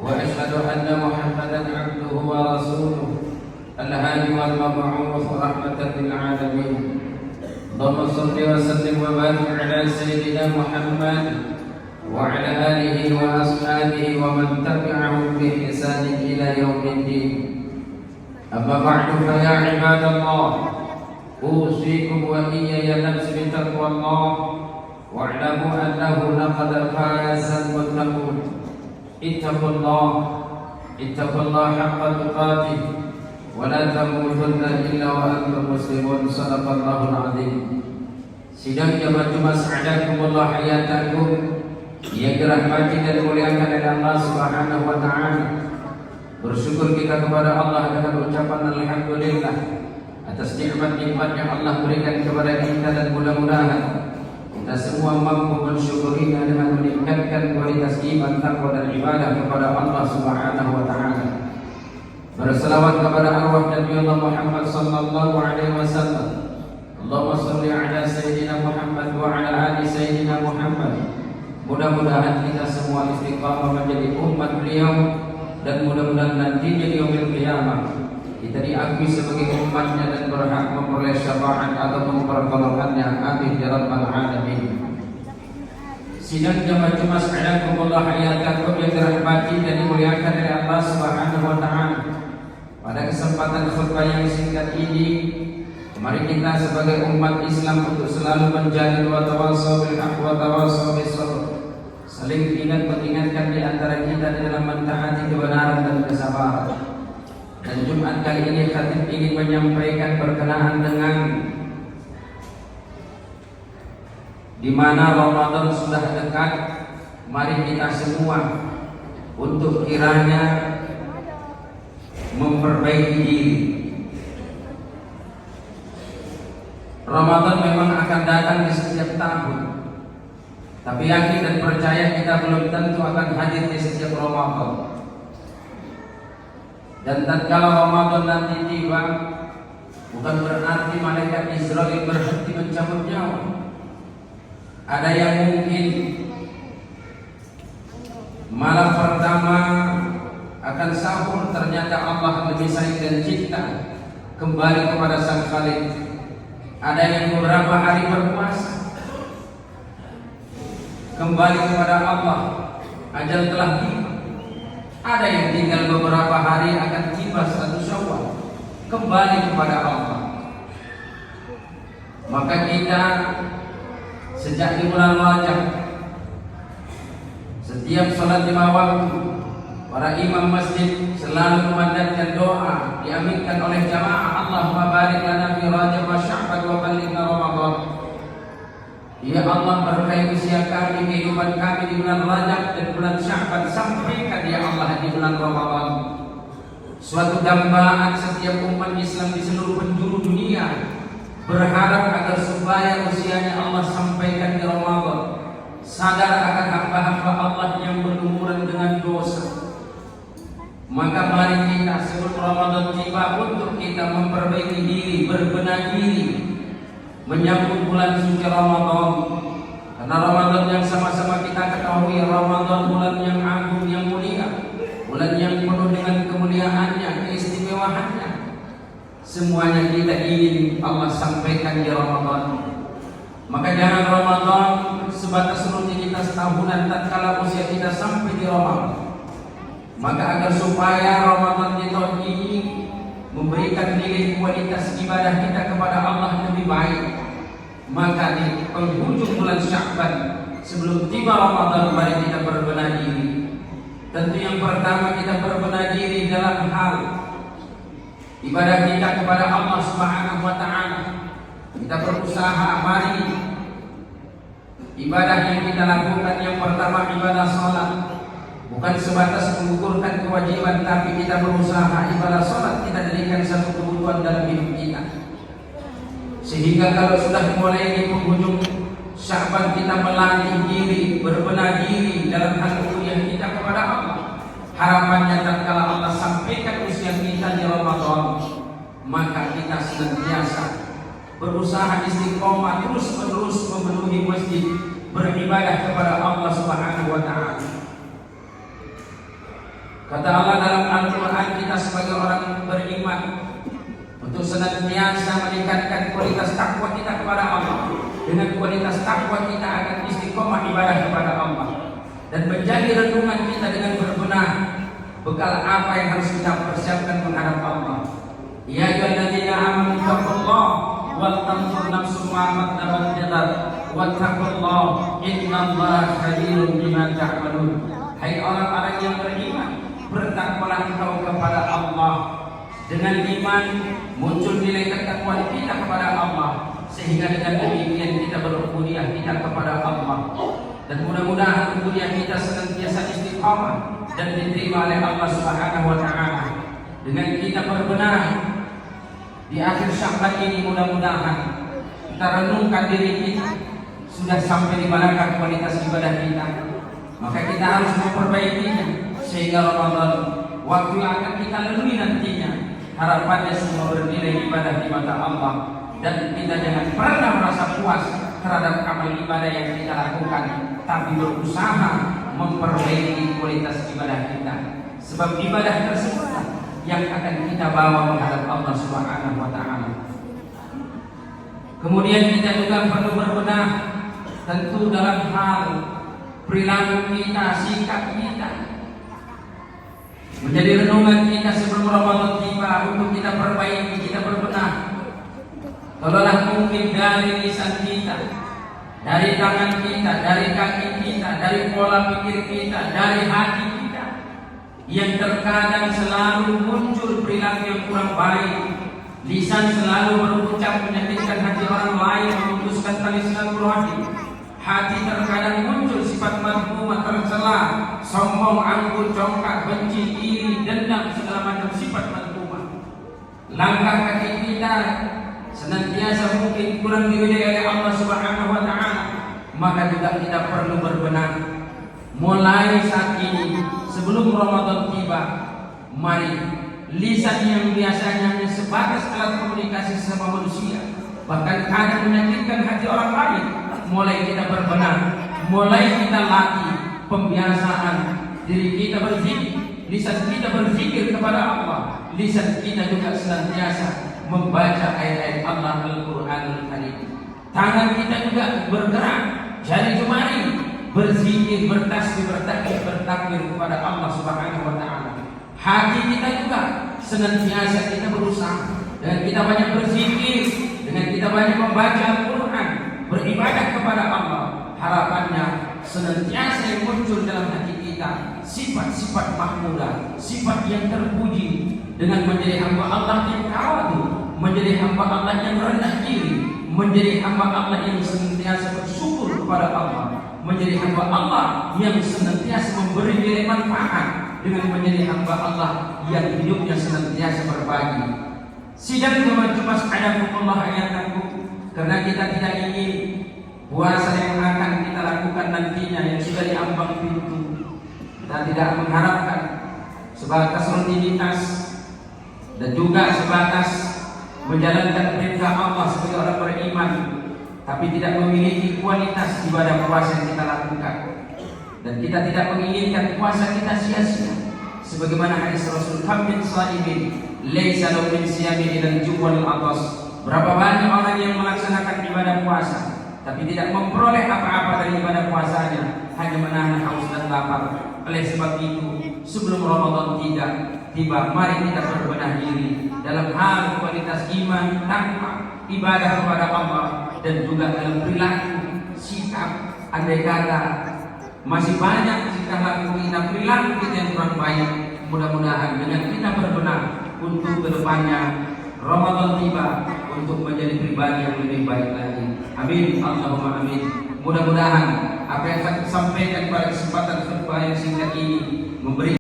وأشهد أن محمدا عبده ورسوله الهادي والمبعوث رحمة للعالمين. اللهم صل وسلم وبارك على سيدنا محمد وعلى آله وأصحابه ومن تبعهم بإحسان إلى يوم الدين. أما بعد فيا عباد الله، أوصيكم وإياي نفسي بتقوى الله، واعلموا أنه لقد فاز المتقون. اتقوا الله حق تقاته ولا تموتن إلا وأنتم مسلمون. صدق الله العظيم. Sidang jamaah Jumat sa'adakumullah hayatakum yang dirahmati dan dimuliakan oleh Allah Subhanahu wa taala. Bersyukur kita kepada Allah dengan ucapan alhamdulillah atas nikmat-nikmat yang Allah berikan kepada kita, dan mudah-mudahan kita semua mampu mensyukurinya dengan meningkatkan kualitas iman, takwa dan ibadah kepada Allah Subhanahu wa taala. Berselawat kepada arwah Nabi Allah Muhammad sallallahu alaihi wasallam. Allahumma shalli ala sayyidina Muhammad wa ala ali sayyidina Muhammad. Mudah-mudahan kita semua istiqamah menjadi umat beliau, dan mudah-mudahan nanti di yaumil qiyamah kita diakui sebagai umatnya dan berhak memperoleh syafaat atau mempertolongannya. Amin ya rabbal alamin. Sidang jamaah Jumat sa'adakumullah hayatakum yang dirahmati dan dimuliakan oleh Allah Subhanahu wa taala. Pada kesempatan khutbah yang singkat ini, mari kita sebagai umat Islam untuk selalu menjalin wa tawassaw bil haqq wa tawassaw bis sabr. Saling ingat mengingatkan di antara kita dalam mentaati kebenaran dan kesabaran. Dan Jumat kali ini khatib ingin menyampaikan berkenaan dengan di mana Ramadan sudah dekat. Mari kita semua untuk kiranya memperbaiki diri. Ramadan memang akan datang di setiap tahun, tapi yakin dan percaya kita belum tentu akan hadir di setiap Ramadan. Dan tatkala Ramadan nanti tiba, bukan berarti malaikat Israel berhenti mencabut nyawa. Ada yang mungkin malam pertama akan sahur, ternyata Allah memisahkan dan cinta kembali kepada Sang Khalik. Ada yang beberapa hari berpuasa, kembali kepada Allah, ajal telah tiba. Ada yang tinggal beberapa hari akan tiba 1 Syawal, kembali kepada Allah. Maka kita sejak di bulan Rajab, setiap salat 5 waktu, para imam masjid selalu memandatkan doa diaminkan oleh jamaah. Allahumma barik lana fi Rajab wa Sya'ban wa ballighna Ramadan. Ya Allah, berkahi usia kami, kehidupan kami di bulan Rajab dan bulan Sya'ban, sampaikan ya Allah di bulan Ramadan. Suatu dambaan setiap umat Islam di seluruh penjuru dunia berharap agar supaya usianya Allah sampaikan di Ramadan, sadar akan hamba-hamba Allah yang berlumuran dengan dosa. Maka mari kita sebelum Ramadan tiba untuk kita memperbaiki diri, berbenah diri, menyambut bulan suci Ramadan. Karena Ramadan yang sama-sama kita ketahui, Ramadan bulan yang agung, yang mulia, bulan yang penuh dengan kemuliaannya, keistimewaannya. Semuanya kita ingin Allah sampaikan di Ramadan. Maka jangan Ramadan sebatas rutinitas tahunan tatkala usia kita sampai di Ramadan. Maka agar supaya Ramadan di tahun ini memberikan nilai kualitas ibadah kita kepada Allah lebih baik, maka di penghujung bulan Sya'ban sebelum tiba Ramadan, mari kita berbenah diri. Tentu yang pertama kita berbenah diri dalam hal ibadah kita kepada Allah Subhanahu wa taala. Kita berusaha, mari ibadah yang kita lakukan yang pertama ibadah salat, bukan sebatas mengukurkan kewajiban, tapi kita berusaha ibadah salat kita jadikan satu kebutuhan dalam hidup kita. Sehingga kalau sudah mulai di penghujung Sya'ban kita melatih diri, berbenah diri dalam hal kuliah kita kepada Allah. Harapannya tatkala Allah sampaikan usia kita di Ramadan, maka kita senantiasa berusaha istiqomah terus-menerus memenuhi masjid, beribadah kepada Allah Subhanahu wa taala. Kata Allah dalam Al-Quran, kita sebagai orang beriman untuk senantiasa meningkatkan kualitas takwa kita kepada Allah. Dengan kualitas takwa kita akan istiqomah ibadah kepada Allah dan menjadi renungan kita dengan berbenah bekal apa yang harus kita persiapkan menghadap Allah. Ya ayyuhalladzina amanu taqullaha wal tanzur nafsum ma qaddamat lighad wattaqullaha innallaha khabirun bima ta'malun. Hai orang-orang yang beriman, bertakwalah engkau kepada Allah. Dengan iman muncul nilai ketakwaan kita kepada Allah, sehingga dengan demikian kita berubudiah kita kepada Allah. Dan mudah-mudahan ubudiah kita senantiasa istiqamah dan diterima oleh Allah Subhanahu wa taala. Dengan kita berbenah di akhir Sya'ban ini, mudah-mudahan kita renungkan diri kita sudah sampai di manakah kualitas ibadah kita. Maka kita harus memperbaikinya sehingga Ramadan waktu yang akan kita lalui nantinya harapannya semua bernilai ibadah di mata Allah, dan kita jangan pernah merasa puas terhadap amal ibadah yang kita lakukan, tapi berusaha memperbaiki kualitas ibadah kita, sebab ibadah tersebut yang akan kita bawa menghadap Allah Subhanahu wa taala. Kemudian kita juga perlu berbenah tentu dalam hal perilaku kita, sikap kita, menjadi renungan kita sebelum Ramadan tiba untuk kita perbaiki, kita berbenah. Kalaulah mungkin dari lisan kita, dari tangan kita, dari kaki kita, dari pola pikir kita, dari hati kita, yang terkadang selalu muncul perilaku yang kurang baik. Lisan selalu berucap menyakitkan hati orang lain, memutuskan tali silaturahmi. Hati terkadang muncul sifat madhumah, tercela, sombong, angkuh, congkak, benci, iri, dendam, segala macam sifat madhumah. Langkah kaki kita senantiasa mungkin kurang diridai oleh Allah Subhanahu wa taala. Maka juga kita perlu berbenah. Mulai saat ini sebelum Ramadan tiba, mari lisan yang biasanya hanya sebatas alat komunikasi sama manusia, bahkan kadang menyakitkan hati orang lain, mulai kita berbenah, mulai kita latih pembiasaan diri kita berzikir, lisan kita berzikir kepada Allah, lisan kita juga senantiasa membaca ayat-ayat Allah Al-Quranul Karim. Tangan kita juga bergerak, jari jemari berzikir, bertasbih, bertakbir kepada Allah Subhanahu wa taala. Hati kita juga senantiasa kita berusaha dengan kita banyak berzikir, dengan kita banyak membaca Al-Quran, beribadah kepada Allah. Harapannya senantiasa yang muncul dalam hati kita sifat-sifat mahmudah, sifat yang terpuji, dengan menjadi hamba Allah yang tawadu, menjadi hamba Allah yang rendah diri, menjadi hamba Allah yang senantiasa bersyukur kepada Allah, menjadi hamba Allah yang senantiasa memberi nilai manfaat, dengan menjadi hamba Allah yang hidupnya senantiasa berbagi. Sidang cuma sekadakumullah ayataku, karena kita tidak ingin puasa yang akan kita lakukan nantinya yang sudah diambang pintu, kita tidak mengharapkan sebatas rutinitas dan juga sebatas menjalankan perintah Allah sebagai orang beriman, tapi tidak memiliki kualitas ibadah puasa yang kita lakukan, dan kita tidak menginginkan puasa kita sia-sia. Sebagaimana hadis Rasul, kam min shaimin laisa lahu min siyami illa al-ju' wal 'atas. Berapa banyak orang yang melaksanakan ibadah puasa tapi tidak memperoleh apa-apa dari ibadah puasanya, hanya menahan haus dan lapar. Oleh sebab itu, sebelum Ramadan tiba, mari kita berbenah diri dalam hal kualitas iman, takwa, ibadah kepada Allah, dan juga dalam perilaku, sikap. Andai kata masih banyak sikap laku kita, perilaku kita yang kurang baik, mudah-mudahan dengan kita berbenah untuk kedepannya Ramadan tiba untuk menjadi pribadi yang lebih baik lagi. Amin, Allahumma amin. Mudah-mudahan apa yang saya sampaikan pada kesempatan khutbah yang singkat ini memberi